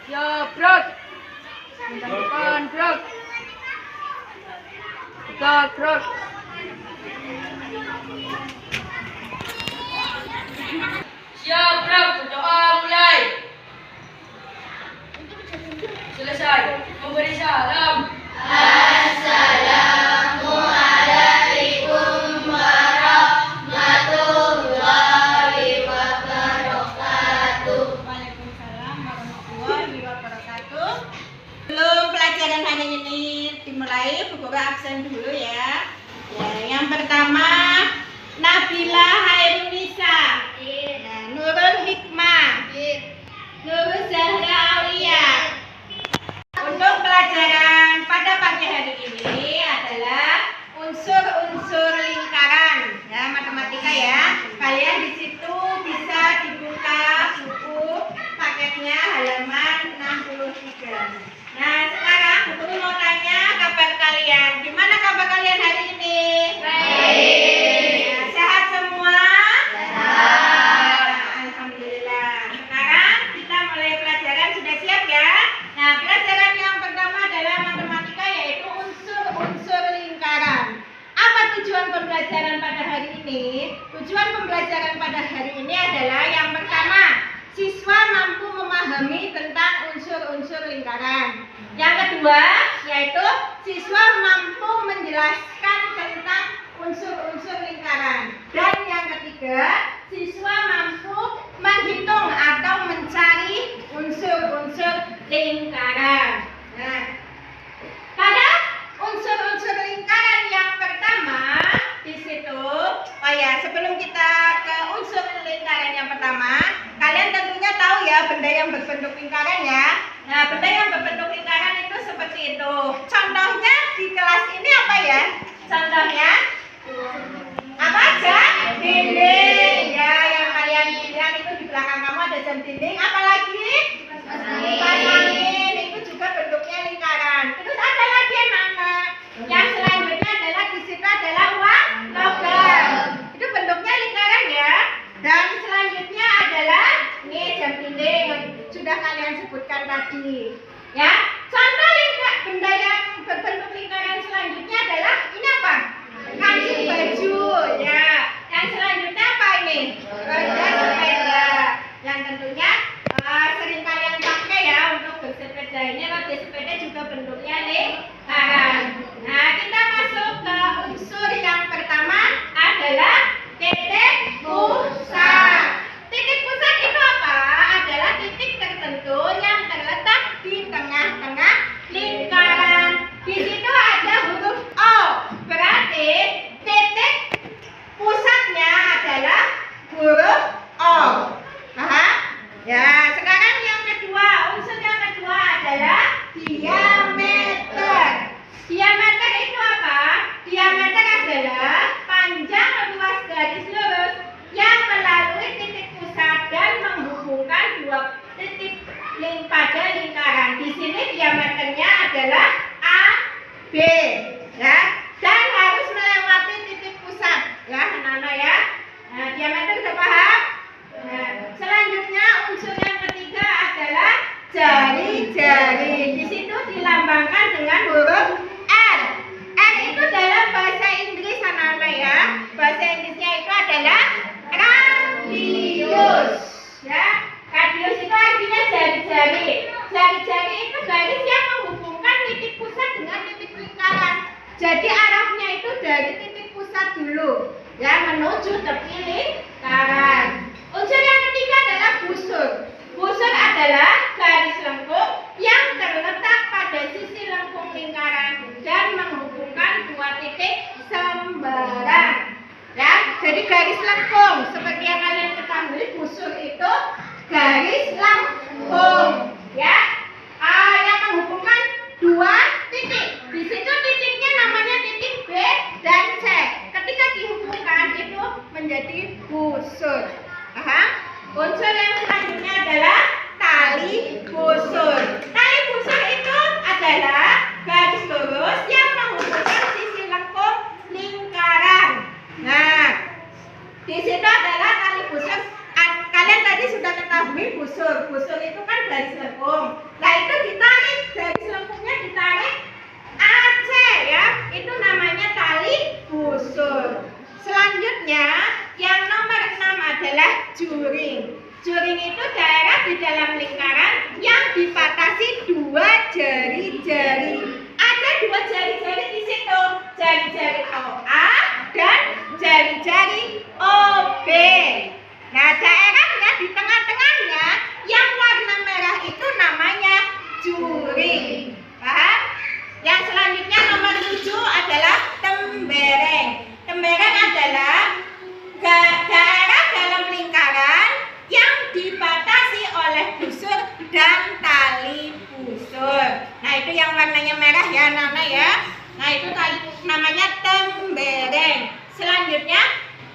Ya, brok. Depan, brok. Tegak, brok. Siap, brok. Berdoa mulai. Selesai. Memberi salam. Assalamualaikum warahmatullahi wabarakatuh. Waalaikumsalam warahmatullahi wabarakatuh. Sebelum pelajaran hari ini dimulai, Bu Guru absen dulu ya. Yang pertama Nabila Hairunisa, Nurul Hikmah, Nurul Zahra Aulia. Untuk pelajaran pada pagi hari ini adalah unsur-unsur lingkaran, ya, matematika ya. Kalian di situ bisa dibuka buku paketnya halaman 63. Nah, sekarang Bu Guru mau tanya kabar kalian. Gimana kabar kalian hari ini? Baik. Ya, sehat semua? Sehat. Alhamdulillah. Sekarang kita mulai pelajaran, sudah siap ya? Nah, pelajaran yang pertama adalah matematika, yaitu unsur-unsur lingkaran. Apa tujuan pembelajaran pada hari ini? Tujuan pembelajaran pada hari ini adalah yang pertama, siswa mampu memahami tentang unsur-unsur lingkaran. Yang kedua, yaitu siswa mampu menjelaskan tentang unsur-unsur lingkaran. Dan yang ketiga, siswa mampu menghitung atau mencari unsur-unsur lingkaran. Nah, pada unsur-unsur lingkaran yang pertama di situ, oh ya, sebelum kita ke unsur lingkaran yang pertama, kalian tentunya tahu ya benda yang berbentuk lingkaran ya. Nah, benda yang berbentuk lingkaran itu seperti itu. Contohnya di kelas ini apa ya? Contohnya apa aja? Dinding ya, yang kalian lihat itu di belakang kamu ada jam dinding. Apalagi? Kipas angin, itu juga bentuknya lingkaran. Terus ada lagi anak-anak. Yang selanjutnya adalah di situ adalah uang logam. Itu bentuknya lingkaran ya. Dan selanjutnya adalah ini jam dinding yang sudah kalian sebutkan tadi. Ya, contoh benda yang berbentuk lingkaran selanjutnya adalah ini apa? Kancing baju ya. Yang selanjutnya apa ini? Roda sepeda. Yang tentunya sering kalian pakai ya untuk bersepeda. Ini roda sepeda juga bentuknya lingkaran. Nah, kita masuk ke unsur yang pertama adalah titik pusat. Titik pusat itu apa? Adalah titik tertentu yang terletak di tengah-tengah lingkaran. Di situ ada huruf O. Berarti titik pusatnya adalah huruf O. Paham? Ya, sekarang yang kedua, unsur yang kedua adalah diameter. Diameter itu apa? Diameter adalah panjang luas garis lurus yang melalui titik pusat dan menghubungkan dua titik pada lingkaran. Di sini diameternya adalah AB, ya, dan harus melewati titik pusat, ya, anak-anak ya. Nah, diameter sudah paham? Nah, selanjutnya unsur yang ketiga adalah jari-jari. Di situ dilambangkan dengan huruf R. R itu dalam bahasa Inggris anak-anak ya. Bahasa Inggrisnya itu adalah radius. Ya, radius itu artinya jari-jari. Jari-jari itu garis yang menghubungkan titik pusat dengan titik lingkaran. Jadi arahnya itu dari titik pusat dulu, ya, menuju tepi lingkaran. Unsur yang ketiga adalah busur. Busur adalah garis lengkung yang terletak pada sisi lengkung lingkaran dan menghubungkan dua titik sembarang. Ya, jadi garis lengkung seperti yang kalian ketahui, busur itu garis lengkung, ya, yang menghubungkan dua titik. Di situ titiknya namanya titik B dan C. Ketika dihubungkan itu menjadi busur. Paham? Unsur yang selanjutnya adalah tali selengkung. Nah itu ditarik, dari selengkungnya ditarik AC ya, itu namanya tali busur. Selanjutnya yang nomor 6 adalah juring. Juring itu daerah di dalam lingkaran yang dibatasi 2 jari-jari. Ada 2 jari-jari di situ, jari-jari OA dan jari-jari OB. Nah, daerahnya di tengah-tengahnya yang warna merah itu namanya juring. Paham? Yang selanjutnya nomor 7 adalah tembereng. Tembereng adalah daerah dalam lingkaran yang dibatasi oleh busur dan tali busur. Nah, itu yang warnanya merah ya, Nana ya. Nah, itu namanya tembereng. Selanjutnya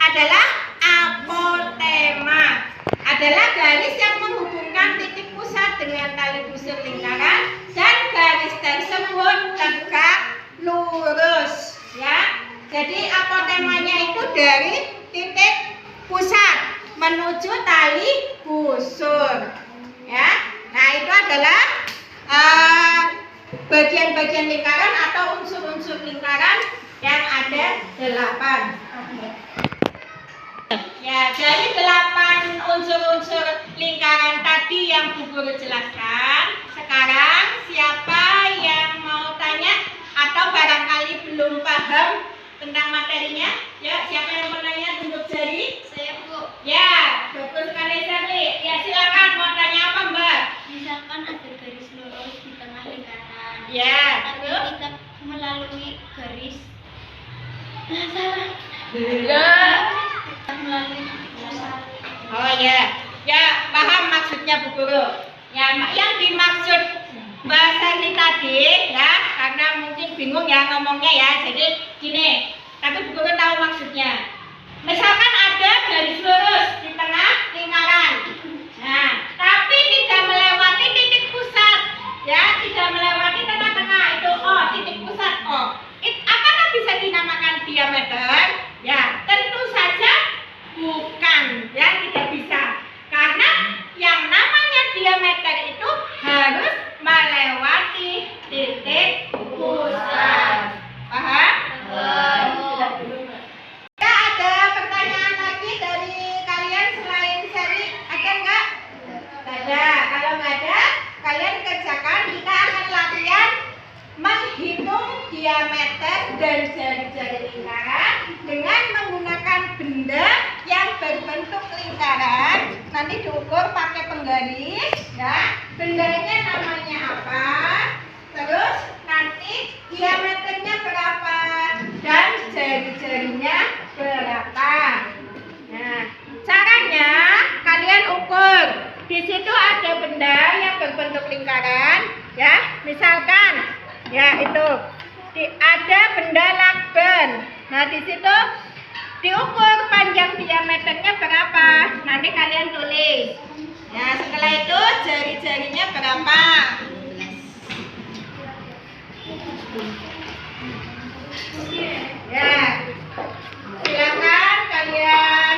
adalah apotema. Adalah garis yang menghubungkan titik pusat dengan tali busur lingkaran dan garis tersebut tegak lurus ya. Jadi apotemanya itu dari titik pusat menuju tali busur ya. Nah, itu adalah bagian-bagian lingkaran atau unsur-unsur lingkaran yang ada 8. Ya, dari 8 unsur-unsur lingkaran tadi yang Bu Guru jelaskan, sekarang siapa yang mau tanya atau barangkali belum paham tentang materinya? Ya, siapa yang mau tanya, tunjuk jari? Saya Bu. Ya, betul sekali Charlie. Ya, silakan mau tanya apa, Mbak? Misalkan ada garis lurus di tengah lingkaran. Ya, Tapi betul. kita melalui garis. Salah. Ya. Kita melalui pusat. Oh ya, ya paham maksudnya Bu Guru. Ya, yang dimaksud Mbak Sani tadi ya, karena mungkin bingung ya ngomongnya ya. Jadi gini, tapi Bu Guru tahu maksudnya. Misalkan ada garis lurus di tengah lingkaran. Nah, tapi tidak melewati titik pusat. Ya, tidak melewati tengah-tengah itu O, titik pusat O. Apakah bisa dinamakan diameter? Ya, tentu saja bukan, ya tidak bisa. Karena yang namanya diameter itu harus melewati titik pusat. Paham? Kita ada pertanyaan lagi dari kalian selain Sari, ada enggak? Ada. Kalau enggak ada, kalian kerjakan. Kita akan latihan menghitung diameter dan jari-jari lingkaran dengan menggunakan benda yang berbentuk lingkaran. Nanti diukur pakai penggaris ya. Bendanya namanya apa? Terus nanti diameternya berapa dan jari-jarinya berapa. Nah, caranya kalian ukur. Di situ ada benda yang berbentuk lingkaran ya. Misalkan ya itu ada benda lakban. Nah, di situ diukur panjang diameternya berapa. Nanti kalian tulis. Nah, setelah itu jari-jarinya berapa. Ya, silakan kalian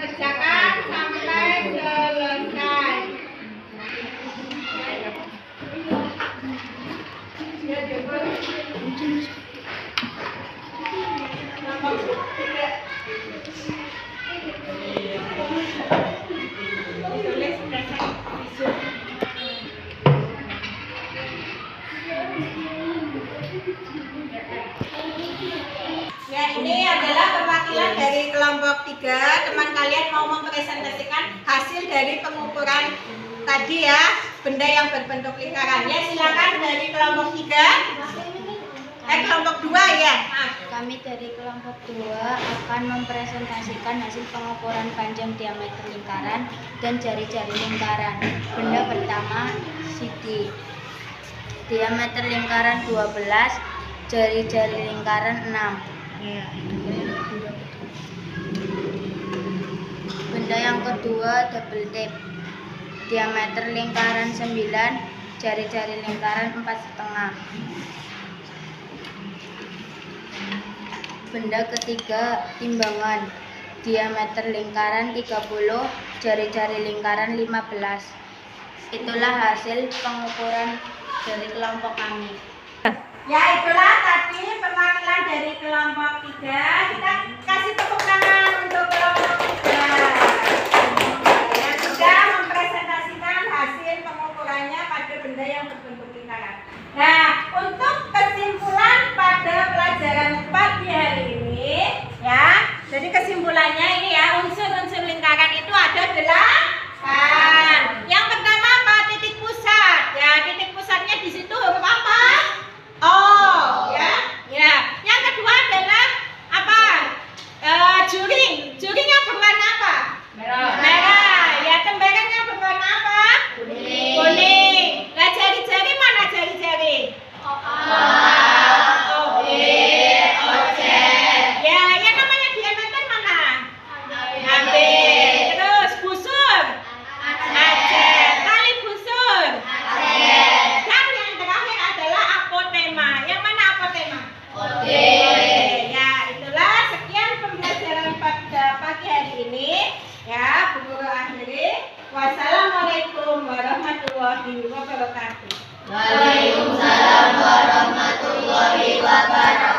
kerjakan sampai selesai. Ya, ini adalah perwakilan dari kelompok 3. Teman kalian mau mempresentasikan hasil dari pengukuran tadi ya, benda yang berbentuk lingkaran. Ya, silakan dari kelompok 3. Kelompok 2 ya. Kami dari kelompok 2 akan mempresentasikan hasil pengukuran panjang diameter lingkaran dan jari-jari lingkaran. Benda pertama sidi. Diameter lingkaran 12, jari-jari lingkaran 6. Benda yang kedua double tip. Diameter lingkaran 9, jari-jari lingkaran 4,5. Benda ketiga timbangan. Diameter lingkaran 30, jari-jari lingkaran 15. Itulah hasil pengukuran dari kelompok kami. Ya, itulah tadi perwakilan dari kelompok 3. Kita kasih tepuk tangan untuk kelompok 3. Yang sudah mempresentasikan hasil pengukurannya pada benda yang berbentuk lingkaran. Nah, untuk kesimpulan pada pelajaran pagi hari ini, ya. Jadi kesimpulannya ini ya, unsur-unsur lingkaran itu ada 8. Yang pertama apa? Titik pusat. Ya, titik pusatnya di situ huruf apa? Oh, ya. Ya. Yang kedua adalah apa? Juring. Juringnya berwarna apa? Merah. Merah. Ya, tembakannya berwarna apa? Kuning. Kuning. Nah, jari-jari mana jari-jari? Ya, yang namanya diameter mana? Ambil. Terus busur. Aceh. Tali busur. Dan yang terakhir adalah apotema. Yang mana apotema? Ya, itulah sekian pembelajaran pada pagi hari ini. Ya, Bu Guru akhiri. Wassalamualaikum warahmatullahi wabarakatuh. Waalaikumsalam warahmatullahi wabarakatuh.